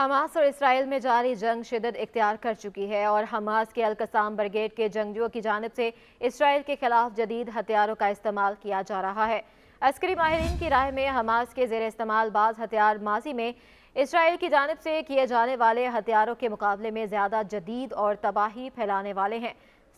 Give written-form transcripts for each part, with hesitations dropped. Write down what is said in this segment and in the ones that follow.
Hamas और Israel में जारी जंग शिद्दत इख्तियार कर चुकी है और हमास के अल-कसाम ब्रिगेड के जंगजुओं की जानिब से इसराइल के खिलाफ जदीद हथियारों का इस्तेमाल किया जा रहा है। अस्करी माहिरीन की राय में हमास के ज़ेर इस्तेमाल बाज़ हथियार माजी में इसराइल की जानिब से किए जाने वाले हथियारों के मुकाबले में ज़्यादा जदीद और तबाही फैलाने वाले हैं।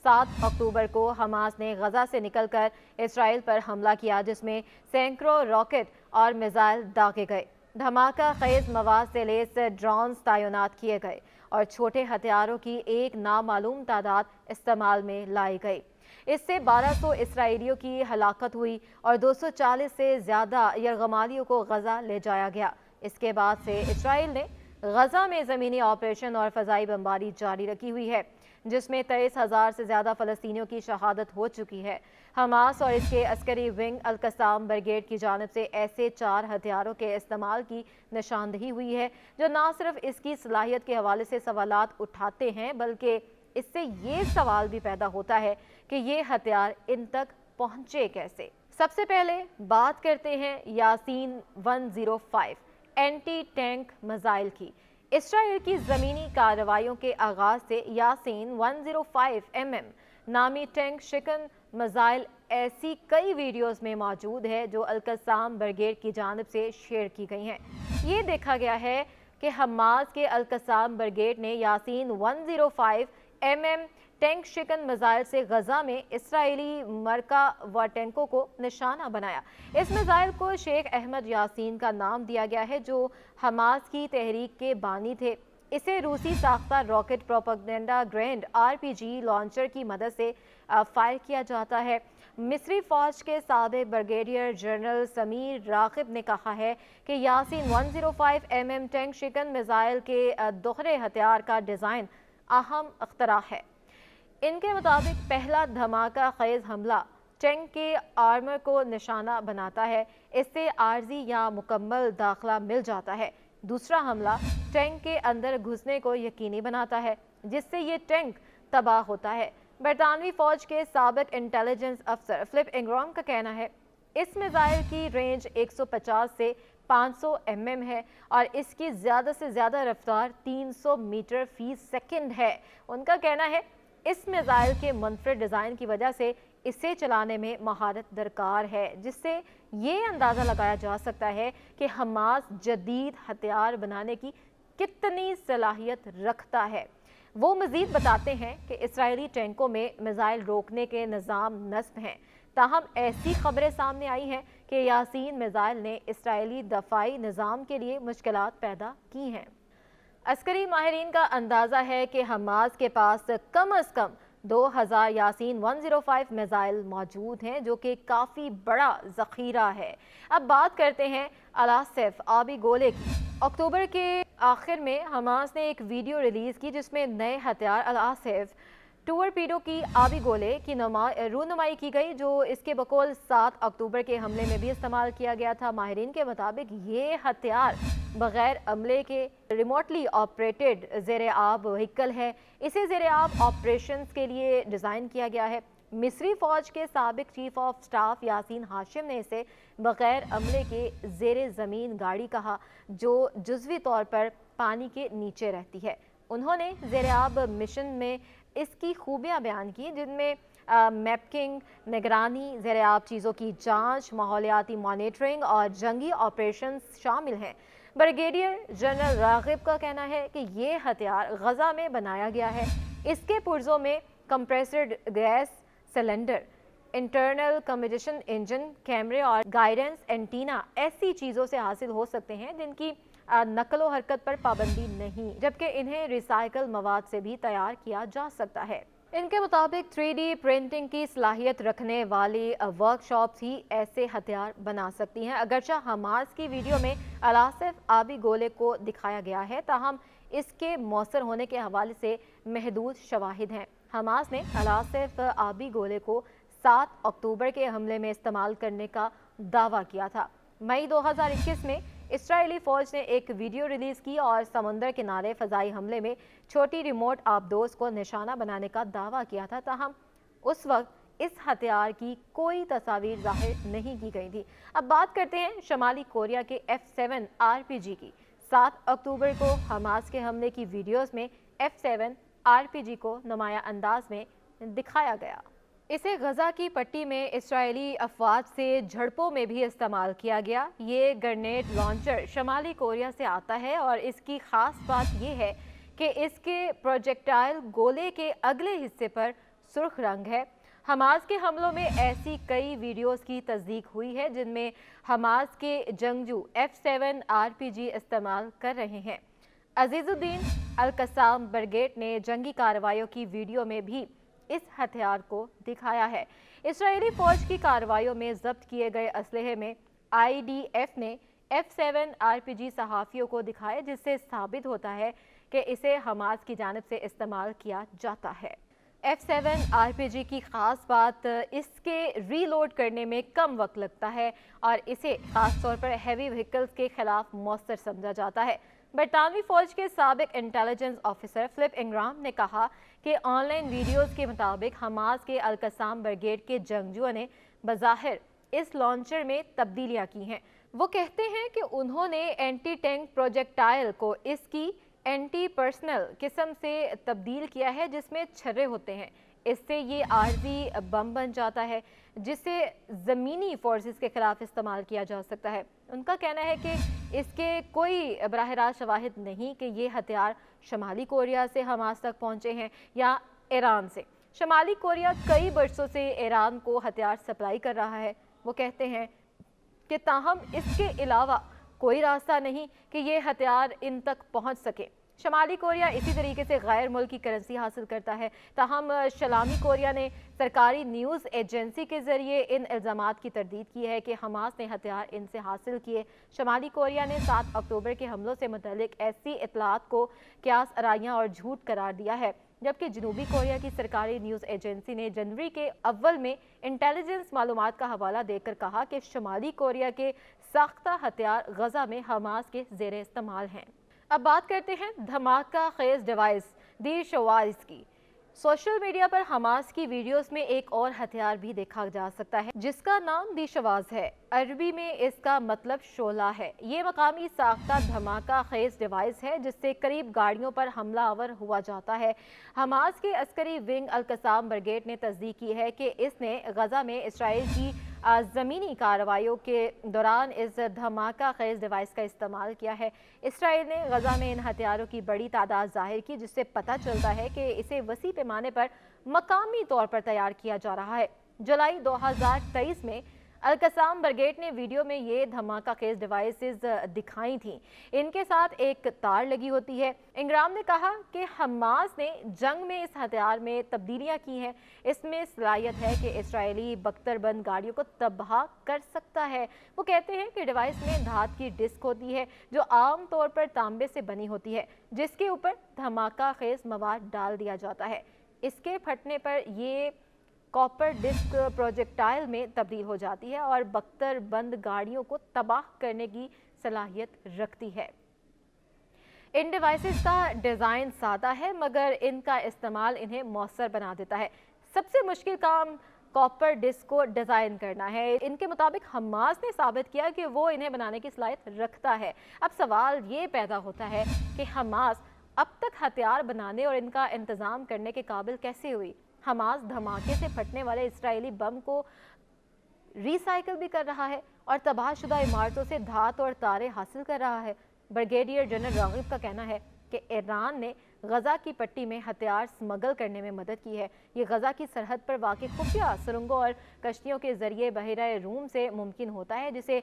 7 अक्टूबर को हमास ने गजा से निकलकर इसराइल पर हमला किया, जिसमें सैकड़ों रॉकेट और मिसाइल दागे गए। धमाका खेज मवाद से लेस ड्रोन्स तैनात किए गए और छोटे हथियारों की एक नामालूम तादाद इस्तेमाल में लाई गई। इससे 1200 इसराइलियों की हलाकत हुई और 240 से ज़्यादा यरगमालियों को गजा ले जाया गया। इसके बाद से इसराइल ने गजा में ज़मीनी ऑपरेशन और फ़ज़ाई बमबारी जारी रखी हुई है, जिसमें 23,000 से ज़्यादा फ़लस्तीनियों की शहादत हो चुकी है। हमास और इसके अस्करी विंग अल-कसाम ब्रिगेड की जानिब से ऐसे 4 हथियारों के इस्तेमाल की निशानदही हुई है, जो न सिर्फ इसकी सलाहियत के हवाले से सवालात उठाते हैं, बल्कि इससे ये सवाल भी पैदा होता है कि ये हथियार इन तक पहुँचे कैसे। सबसे पहले बात करते हैं यासीन 105 एंटी टैंक मिसाइल की। इसराइल की ज़मीनी कार्रवाइयों के आगाज़ से यासीन 105 नामी टैंक शिकन मिसाइल ऐसी कई वीडियोस में मौजूद है जो अल-कसाम ब्रिगेड की जानिब से शेयर की गई हैं। ये देखा गया है कि हमास के अल-कसाम ब्रिगेड ने यासीन 105 टैंक शिकन मिसाइल से गजा में इसराइली मरका व टैंकों को निशाना बनाया। इस मिसाइल को शेख अहमद यासीन का नाम दिया गया है, जो हमास की तहरीक के बानी थे। इसे रूसी साख्ता rocket propelled grenade RPG launcher की मदद से फायर किया जाता है। मिस्री फौज के साबिक ब्रिगेडियर जनरल समीर राकिब ने कहा है कि यासीन 105 टैंक शिकन मिसाइल के दोहरे हथियार का डिज़ाइन अहम अख्तरा है। इनके मुताबिक पहला धमाका खेज हमला टैंक के आर्मर को निशाना बनाता है, इससे आर्जी या मुकम्मल दाखला मिल जाता है। दूसरा हमला टैंक के अंदर घुसने को यकीनी बनाता है, जिससे ये टैंक तबाह होता है। बरतानवी फौज के साबिक इंटेलिजेंस अफसर फिलिप इंग्राम का कहना है इस मिसाइल की रेंज 150 से 500 है और इसकी ज़्यादा से ज़्यादा रफ्तार 300 मीटर फी सेकंड है। उनका कहना है इस मिसाइल के मुनफरद डिज़ाइन की वजह से इसे चलाने में महारत दरकार है, जिससे ये अंदाज़ा लगाया जा सकता है कि हमास जदीद हथियार बनाने की कितनी सलाहियत रखता है। वो मज़ीद बताते हैं कि इसराइली टैंकों में मिसाइल रोकने के निज़ाम नस्ब हैं, ताहम ऐसी खबरें सामने आई हैं कि यासीन मिसाइल ने इसराइली दफाई निज़ाम के लिए मुश्किलात पैदा की हैं। अस्करी माहिरीन का अंदाज़ा है कि हमास के पास कम अज़ कम 2000 यासीन 105 मिसाइल मौजूद हैं, जो कि काफ़ी बड़ा ज़ख़ीरा है। अब बात करते हैं अल-आसिफ आबी गोले की। अक्टूबर के आखिर में हमास ने एक वीडियो रिलीज़ की, जिसमें नए हथियार अल-आसिफ टॉरपीडो की आबी गोले की रूनुमाई की गई, जो इसके बकौल 7 अक्टूबर के हमले में भी इस्तेमाल किया गया था। माहिरीन के मुताबिक ये हथियार बगैर अमले के रिमोटली ऑपरेटेड ज़ेर आब व्हीकल है। इसे ज़ेर आब ऑपरेशंस के लिए डिज़ाइन किया गया है। मिस्री फ़ौज के साबिक chief of staff Yasin Hashim ने इसे बगैर अमले के ज़ेर ज़मीन गाड़ी कहा, जो जुज़वी तौर पर पानी के नीचे रहती है। उन्होंने ज़ेर आब मिशन में इसकी खूबियाँ बयान की, जिनमें मैपिंग, निगरानी, ज़ेर आब चीज़ों की जांच, माहौलियाती मॉनिटरिंग और जंगी ऑपरेशंस शामिल हैं। ब्रिगेडियर जनरल रागिब का कहना है कि ये हथियार गजा में बनाया गया है। इसके पुर्जों में compressed gas cylinder, internal combustion engine, कैमरे और गाइडेंस एंटीना ऐसी चीज़ों से हासिल हो सकते हैं जिनकी नकलो हरकत पर पाबंदी नहीं, जबकि इन्हें रिसाइकल मवाद से भी तैयार किया जा सकता है। इनके मुताबिक 3D प्रिंटिंग की सलाहियत रखने वाली वर्कशॉप्स ही ऐसे हथियार बना सकती हैं। अगरचा हमास की वीडियो में अल-आसिफ आबी गोले को दिखाया गया है, ताहम इसके मौसर होने के हवाले से महदूद शवाहिद हैं। हमास ने अल-आसिफ आबी गोले को 7 अक्टूबर के हमले में इस्तेमाल करने का दावा किया था। मई 2021 में इसराइली फ़ौज ने एक वीडियो रिलीज़ की और समुंदर किनारे फ़ज़ाई हमले में छोटी रिमोट आबदोज़ को निशाना बनाने का दावा किया था, ताहम उस वक्त इस हथियार की कोई तस्वीर जाहिर नहीं की गई थी। अब बात करते हैं शमाली कोरिया के F7 RPG की। 7 अक्टूबर को हमास के हमले की वीडियोस में F7 RPG को नुमाया अंदाज में दिखाया गया। इसे गजा की पट्टी में इस्राएली अफवाज से झड़पों में भी इस्तेमाल किया गया। ये ग्रेनेड लॉन्चर शमाली कोरिया से आता है और इसकी खास बात यह है कि इसके प्रोजेक्टाइल गोले के अगले हिस्से पर सुर्ख रंग है। हमास के हमलों में ऐसी कई वीडियोस की तस्दीक हुई है जिनमें हमास के जंगजू F7 RPG इस्तेमाल कर रहे हैं। अजीजुद्दीन अल-कसाम ब्रिगेड ने जंगी कार्रवाइयों की वीडियो में भी इस हथियार को दिखाया है। इस्राएली फौज की कार्रवाइयों में जब्त किए गए असलहे में IDF ने F7 RPG सहाफ़ियों को दिखाया, जिससे साबित होता है कि इसे हमास की जानिब से इस्तेमाल किया जाता है। F7 RPG की ख़ास बात इसके रीलोड करने में कम वक्त लगता है और इसे ख़ास तौर पर हैवी व्हीकल्स के खिलाफ मौसर समझा जाता है। बरतानवी फ़ौज के साबिक इंटेलिजेंस ऑफिसर फिलिप इंग्राम ने कहा कि ऑनलाइन वीडियोज़ के मुताबिक हमास के अल-कसाम ब्रिगेड के जंगजुओं ने बज़ाहिर इस लॉन्चर में तब्दीलियाँ की हैं। वो कहते हैं कि उन्होंने एंटी टैंक प्रोजेक्टाइल को इसकी एंटी पर्सनल किस्म से तब्दील किया है, जिसमें छर्रे होते हैं। इससे ये आर्जी बम बन जाता है जिसे ज़मीनी फोर्सेस के खिलाफ इस्तेमाल किया जा सकता है। उनका कहना है कि इसके कोई बराह रास्त शवाहिद नहीं कि ये हथियार शमाली कोरिया से हमास तक पहुँचे हैं या ईरान से। शमाली कोरिया कई बरसों से ईरान को हथियार सप्लाई कर रहा है। वो कहते हैं कि ताहम इसके अलावा कोई रास्ता नहीं कि ये हथियार इन तक पहुंच सके। शमाली कोरिया इसी तरीके से गैर मुल्की करेंसी हासिल करता है। ताहम शमाली कोरिया ने सरकारी न्यूज़ एजेंसी के ज़रिए इन इल्ज़ामात की तरदीद की है कि हमास ने हथियार इनसे हासिल किए। शमाली कोरिया ने 7 अक्टूबर के हमलों से मुतल्लिक ऐसी इतलात को क्यास अराइयाँ और झूठ करार दिया है, जबकि जनूबी कोरिया की सरकारी न्यूज़ एजेंसी ने जनवरी के अव्वल में इंटेलिजेंस मालूमात का हवाला देकर कहा कि शमाली कोरिया के साख्ता हथियार गजा में हमास के ज़ेरे इस्तेमाल हैं। अब बात करते हैं धमाका खेज डिवाइस दी शवाइज की। सोशल मीडिया पर हमास की वीडियोस में एक और हथियार भी देखा जा सकता है जिसका नाम दी शवाज है। अरबी में इसका मतलब शोला है। ये मकामी साख्ता धमाका खेज डिवाइस है जिससे करीब गाड़ियों पर हमला आवर हुआ जाता है। हमास के अस्करी विंग अल-कसाम ब्रिगेड ने तस्दीक की है कि इसने गजा में इसराइल की ज़मीनी कार्रवाइयों के दौरान इस धमाका खेज डिवाइस का इस्तेमाल किया है। इसराइल ने गजा में इन हथियारों की बड़ी तादाद जाहिर की, जिससे पता चलता है कि इसे वसी पैमाने पर मकामी तौर पर तैयार किया जा रहा है। जुलाई 2023 में अल-कसाम ब्रिगेड ने वीडियो में ये धमाका खेज डिवाइसेस दिखाई थी। इनके साथ एक तार लगी होती है। इंग्राम ने कहा कि हमास ने जंग में इस हथियार में तब्दीलियां की हैं। इसमें सलाहियत है कि इसराइली बख्तरबंद गाड़ियों को तबाह कर सकता है। वो कहते हैं कि डिवाइस में धात की डिस्क होती है जो आम तौर पर तांबे से बनी होती है, जिसके ऊपर धमाका खेज मवाद डाल दिया जाता है। इसके फटने पर ये कॉपर डिस्क प्रोजेक्टाइल में तब्दील हो जाती है और बख्तर बंद गाड़ियों को तबाह करने की सलाहियत रखती है। इन डिवाइसेस का डिज़ाइन सादा है मगर इनका इस्तेमाल इन्हें मौसर बना देता है। सबसे मुश्किल काम कॉपर डिस्क को डिज़ाइन करना है। इनके मुताबिक हमास ने साबित किया कि वो इन्हें बनाने की सलाहियत रखता है। अब सवाल ये पैदा होता है कि हमास अब तक हथियार बनाने और इनका इंतज़ाम करने के काबिल कैसे हुई। हमास धमाके से फटने वाले इसराइली बम को रिसाइकिल भी कर रहा है और तबाहशुदा इमारतों से धात और तारे हासिल कर रहा है। ब्रिगेडियर जनरल रागिब का कहना है कि ईरान ने गजा की पट्टी में हथियार स्मगल करने में मदद की है। ये गजा की सरहद पर वाक़ खुफिया सुरंगों और कश्तियों के जरिए बहरा रूम से मुमकिन होता है, जिसे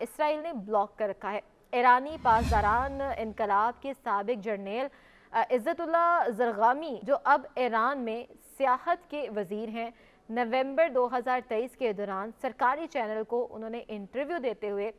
इसराइल ने ब्लॉक कर रखा है। ईरानी पासदारान इनकलाब के साबिक जर्नल इज़्ज़तुल्लाह ज़रगामी, जो अब ईरान में सियाहत के वज़ीर हैं, नवंबर 2023 के दौरान सरकारी चैनल को उन्होंने इंटरव्यू देते हुए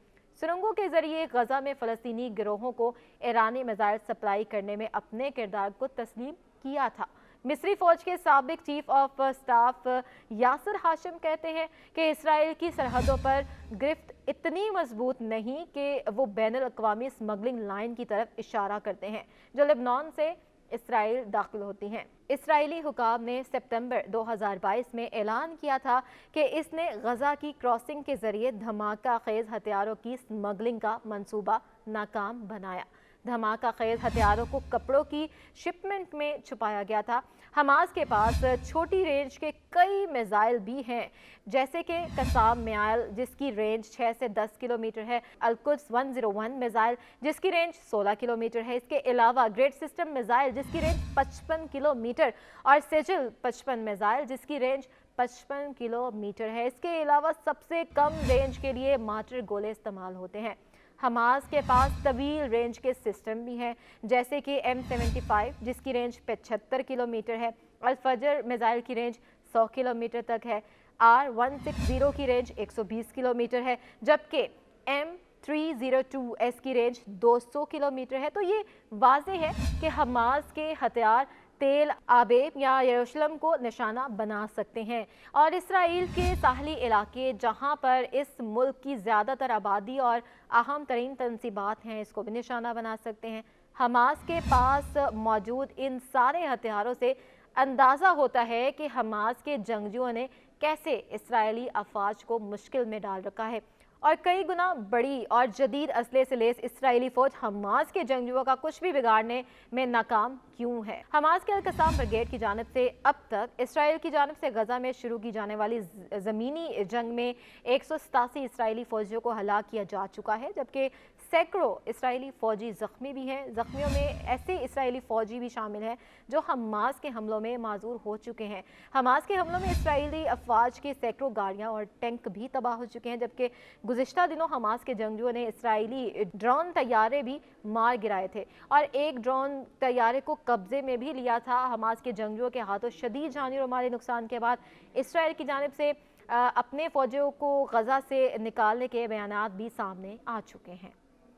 सुरंगों के जरिए गजा में फ़लस्तीनी गिरोहों को ईरानी मिसाइल सप्लाई करने में अपने किरदार को तस्लीम किया था। मिस्री फ़ौज के साबिक chief of staff Yasir Hashim कहते हैं कि इसराइल की सरहदों पर गिरफ्त इतनी मजबूत नहीं कि वो बैनुल अक़वामी स्मगलिंग लाइन की तरफ इशारा करते हैं जो लेबनान से इसराइल दाखिल होती हैं। इसराइली हुकाम ने सितंबर 2022 में ऐलान किया था कि इसने गजा की क्रॉसिंग के जरिए धमाका खेज हथियारों की स्मगलिंग का मंसूबा नाकाम बनाया। धमाका खेज हथियारों को कपड़ों की शिपमेंट में छुपाया गया था। हमास के पास छोटी रेंज के कई मिसाइल भी हैं, जैसे कि कसाम मिसाइल जिसकी रेंज 6 से 10 किलोमीटर है, अल-कुद्स 101 मिसाइल जिसकी रेंज 16 किलोमीटर है। इसके अलावा ग्रेड सिस्टम मिसाइल जिसकी रेंज 55 किलोमीटर और सेजिल 55 मिसाइल जिसकी रेंज 55 किलोमीटर है। इसके अलावा सबसे कम रेंज के लिए मार्टर गोले इस्तेमाल होते हैं। हमास के पास तवील रेंज के सिस्टम भी हैं, जैसे कि M75 जिसकी रेंज 75 किलोमीटर है, अल-फजर मिसाइल की रेंज 100 किलोमीटर तक है, R160 की रेंज 120 किलोमीटर है, जबकि M302S की रेंज 200 किलोमीटर है। तो ये वाज़ेह है कि हमास के हथियार तेल आबेब या यरूशलेम को निशाना बना सकते हैं और इसराइल के साहली इलाके जहां पर इस मुल्क की ज़्यादातर आबादी और अहम तरीन तनसीबात हैं, इसको भी निशाना बना सकते हैं। हमास के पास मौजूद इन सारे हथियारों से अंदाज़ा होता है कि हमास के जंगजुओं ने कैसे इसराइली अफवाज को मुश्किल में डाल रखा है और कई गुना बड़ी और जदीद असले से लेस इसराइली फौज हमास के जंगजुओं का कुछ भी बिगाड़ने में नाकाम क्यों है। हमास के अल-कसाम ब्रिगेड की जानिब से अब तक इसराइल की जानिब से गजा में शुरू की जाने वाली ज़मीनी जंग में 187 इसराइली फौजियों को हलाक किया जा चुका है, जबकि सैकड़ों इसराइली फौजी ज़ख्मी भी हैं। ज़ख्मियों में ऐसे इसराइली फौजी भी शामिल हैं जो हमास के हमलों में माजूर हो चुके हैं। हमास के हमलों में इसराइली अफवाज की सैकड़ों गाड़ियाँ और टैंक भी तबाह हो चुके हैं, जबकि गुज़िश्ता दिनों हमास के जंगजुओं ने इसराइली ड्रोन तैयारे भी मार गिराए थे और एक ड्रोन तैयारे को कब्जे में भी लिया था। हमास के जंगजुओं के हाथों शदीद जानी और माली नुकसान के बाद इसराइल की जानिब से अपने फौजियों को गजा से निकालने के बयानात भी सामने आ चुके हैं।